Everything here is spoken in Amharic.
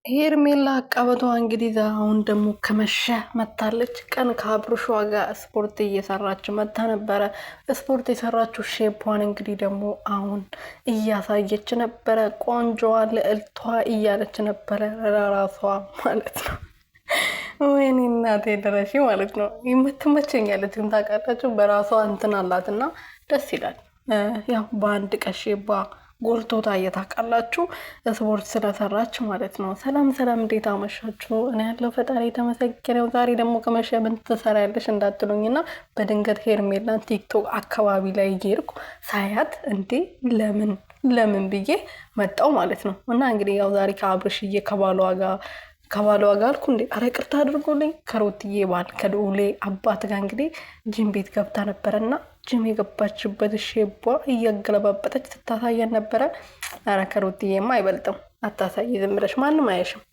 ሄርሜላ አቀበቷ እንግዲህ አሁን ደግሞ ከመሸ መታለች። ቀን ከአብርሿ ጋር ስፖርት እየሰራች መታ ነበረ። ስፖርት የሰራችው ሼፓን እንግዲህ ደግሞ አሁን እያሳየች ነበረ። ቆንጆዋ ልዕልቷ እያለች ነበረ ለራሷ ማለት ነው። ወይኔ እናቴ ድረሺ ማለት ነው። የምትመቸኛለች ግን ታውቃላችሁ፣ በራሷ እንትን አላት እና ደስ ይላል። ያው በአንድ ቀን ሼባ ጎልቶ ታየ። ታውቃላችሁ ስፖርት ስለሰራች ማለት ነው። ሰላም ሰላም፣ እንዴት አመሻችሁ? እኔ ያለው ፈጣሪ የተመሰገነው። ዛሬ ደግሞ ከመሸ ምን ትሰሪያለሽ እንዳትሉኝና በድንገት ሄርሜላን ቲክቶክ አካባቢ ላይ እየሄድኩ ሳያት እንዴ ለምን ብዬ መጣው ማለት ነው። እና እንግዲህ ያው ዛሬ ከአብርሽዬ ከባሏ ጋር አልኩ እንዴ፣ አረ ቅርታ አድርጎልኝ ከሮትዬ ባል ከልዑሌ አባት ጋር እንግዲህ ጂም ቤት ገብታ ነበረና ጂም የገባችበት ሼቧ እያገለባበጠች ስታሳየን ነበረ። አረ ከሮትዬማ አይበልጥም። አታሳይ፣ ዝም ብለሽ ማንም አያሽም።